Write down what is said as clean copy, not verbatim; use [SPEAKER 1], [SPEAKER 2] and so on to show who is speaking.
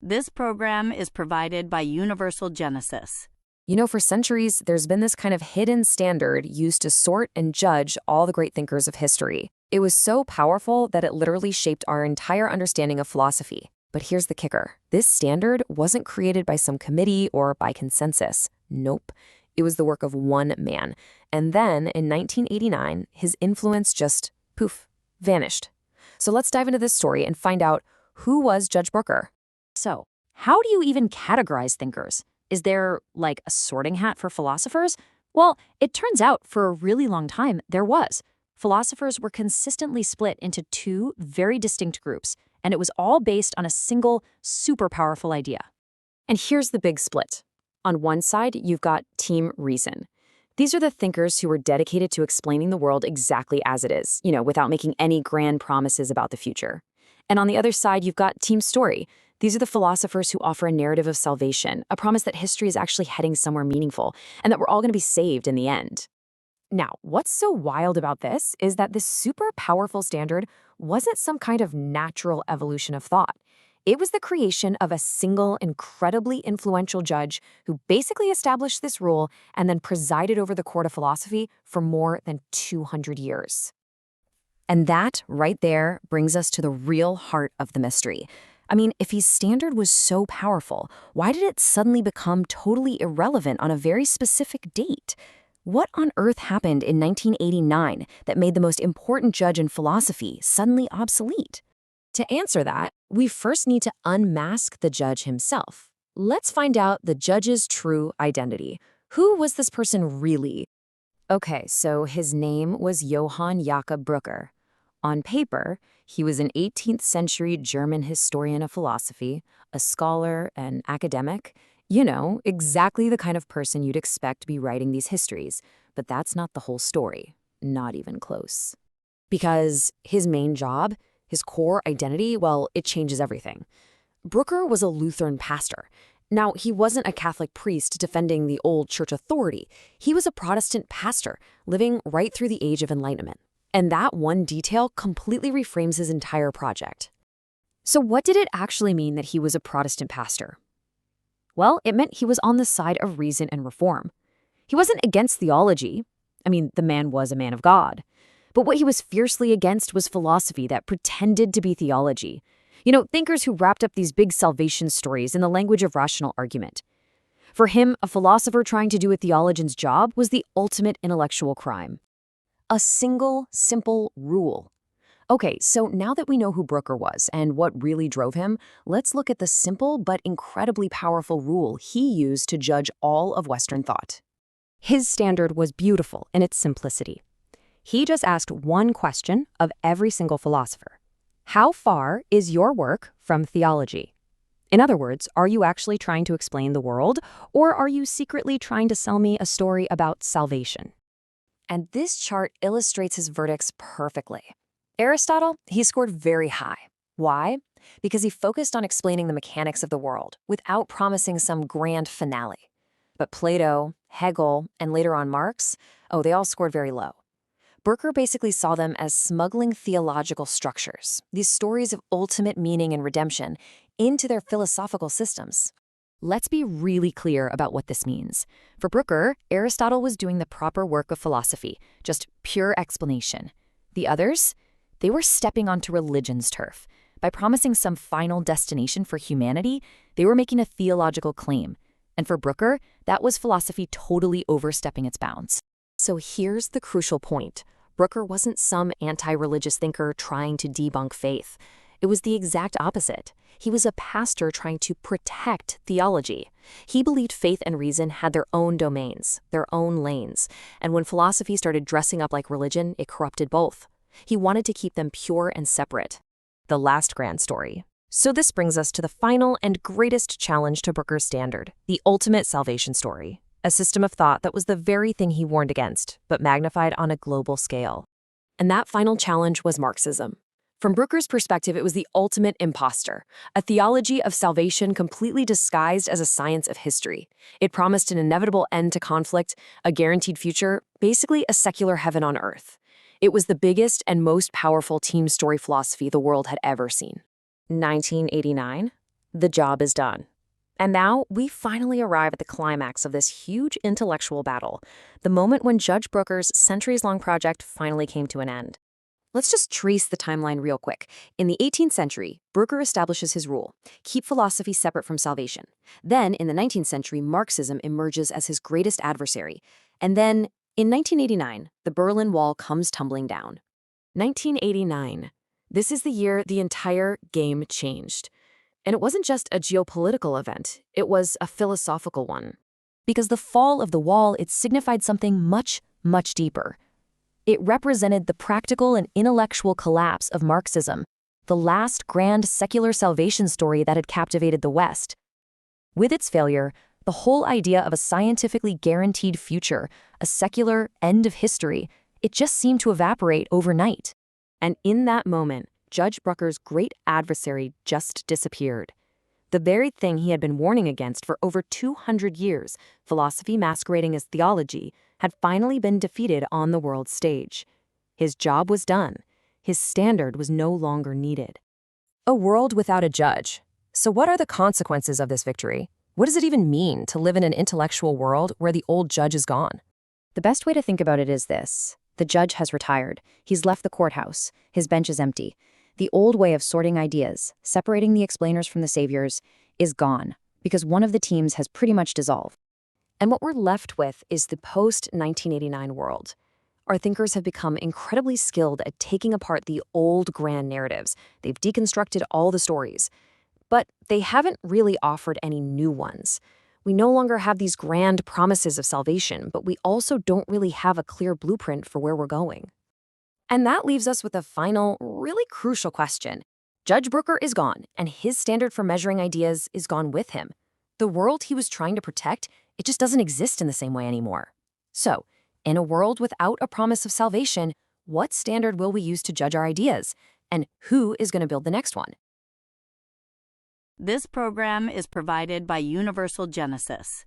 [SPEAKER 1] This program is provided by Universal Genesis.
[SPEAKER 2] You know, for centuries, there's been this kind of hidden standard used to sort and judge all the great thinkers of history. It was so powerful that it literally shaped our entire understanding of philosophy. But here's the kicker. This standard wasn't created by some committee or by consensus. Nope. It was the work of one man. And then, in 1989, his influence just, poof, vanished. So let's dive into this story and find out, who was Judge Brucker?
[SPEAKER 3] So, how do you even categorize thinkers? Is there, like, a sorting hat for philosophers? Well, it turns out for a really long time there was. Philosophers were consistently split into two very distinct groups, and it was all based on a single, super powerful idea.
[SPEAKER 2] And here's the big split. On one side, you've got Team Reason. These are the thinkers who were dedicated to explaining the world exactly as it is, without making any grand promises about the future. And on the other side, you've got Team Story. These are the philosophers who offer a narrative of salvation, a promise that history is actually heading somewhere meaningful, and that we're all going to be saved in the end. Now, what's so wild about this is that this super powerful standard wasn't some kind of natural evolution of thought. It was the creation of a single, incredibly influential judge who basically established this rule and then presided over the court of philosophy for more than 200 years. And that, right there, brings us to the real heart of the mystery. I mean, if his standard was so powerful, why did it suddenly become totally irrelevant on a very specific date? What on earth happened in 1989 that made the most important judge in philosophy suddenly obsolete? To answer that, we first need to unmask the judge himself. Let's find out the judge's true identity. Who was this person really? Okay, so his name was Johann Jakob Brucker. On paper, he was an 18th century German historian of philosophy, a scholar, an academic. Exactly the kind of person you'd expect to be writing these histories. But that's not the whole story. Not even close. Because his main job, his core identity, well, it changes everything. Brucker was a Lutheran pastor. Now, he wasn't a Catholic priest defending the old church authority. He was a Protestant pastor living right through the Age of Enlightenment. And that one detail completely reframes his entire project. So what did it actually mean that he was a Protestant pastor? Well, it meant he was on the side of reason and reform. He wasn't against theology. I mean, the man was a man of God. But what he was fiercely against was philosophy that pretended to be theology. Thinkers who wrapped up these big salvation stories in the language of rational argument. For him, a philosopher trying to do a theologian's job was the ultimate intellectual crime. A single, simple rule. Okay, so now that we know who Brucker was and what really drove him, let's look at the simple but incredibly powerful rule he used to judge all of Western thought. His standard was beautiful in its simplicity. He just asked one question of every single philosopher. How far is your work from theology? In other words, are you actually trying to explain the world, or are you secretly trying to sell me a story about salvation? And this chart illustrates his verdicts perfectly. Aristotle, he scored very high. Why? Because he focused on explaining the mechanics of the world without promising some grand finale. But Plato, Hegel, and later on Marx, they all scored very low. Brucker basically saw them as smuggling theological structures, these stories of ultimate meaning and redemption, into their philosophical systems. Let's be really clear about what this means. For Brucker, Aristotle was doing the proper work of philosophy, just pure explanation. The others, they were stepping onto religion's turf. By promising some final destination for humanity, they were making a theological claim. And for Brucker, that was philosophy totally overstepping its bounds. So here's the crucial point. Brucker wasn't some anti-religious thinker trying to debunk faith. It was the exact opposite. He was a pastor trying to protect theology. He believed faith and reason had their own domains, their own lanes. And when philosophy started dressing up like religion, it corrupted both. He wanted to keep them pure and separate. The last grand story. So this brings us to the final and greatest challenge to Brucker's standard, the ultimate salvation story. A system of thought that was the very thing he warned against, but magnified on a global scale. And that final challenge was Marxism. From Brucker's perspective, it was the ultimate imposter, a theology of salvation completely disguised as a science of history. It promised an inevitable end to conflict, a guaranteed future, basically a secular heaven on earth. It was the biggest and most powerful team story philosophy the world had ever seen. 1989? The job is done. And now we finally arrive at the climax of this huge intellectual battle, the moment when Judge Brucker's centuries-long project finally came to an end. Let's just trace the timeline real quick. In the 18th century, Brucker establishes his rule: keep philosophy separate from salvation. Then, in the 19th century, Marxism emerges as his greatest adversary. And then, in 1989, the Berlin Wall comes tumbling down. 1989. This is the year the entire game changed. And it wasn't just a geopolitical event, it was a philosophical one.
[SPEAKER 3] Because the fall of the wall, it signified something much, much deeper. It represented the practical and intellectual collapse of Marxism, the last grand secular salvation story that had captivated the West. With its failure, the whole idea of a scientifically guaranteed future, a secular end of history, it just seemed to evaporate overnight.
[SPEAKER 2] And in that moment, Judge Brucker's great adversary just disappeared. The very thing he had been warning against for over 200 years, philosophy masquerading as theology, had finally been defeated on the world stage. His job was done. His standard was no longer needed.
[SPEAKER 4] A world without a judge. So what are the consequences of this victory? What does it even mean to live in an intellectual world where the old judge is gone?
[SPEAKER 2] The best way to think about it is this. The judge has retired. He's left the courthouse. His bench is empty. The old way of sorting ideas, separating the explainers from the saviors, is gone, because one of the teams has pretty much dissolved. And what we're left with is the post-1989 world. Our thinkers have become incredibly skilled at taking apart the old grand narratives. They've deconstructed all the stories. But they haven't really offered any new ones. We no longer have these grand promises of salvation, but we also don't really have a clear blueprint for where we're going. And that leaves us with a final, really crucial question. Judge Brucker is gone, and his standard for measuring ideas is gone with him. The world he was trying to protect, it just doesn't exist in the same way anymore. So, in a world without a promise of salvation, what standard will we use to judge our ideas? And who is going to build the next one?
[SPEAKER 1] This program is provided by Universal Genesis.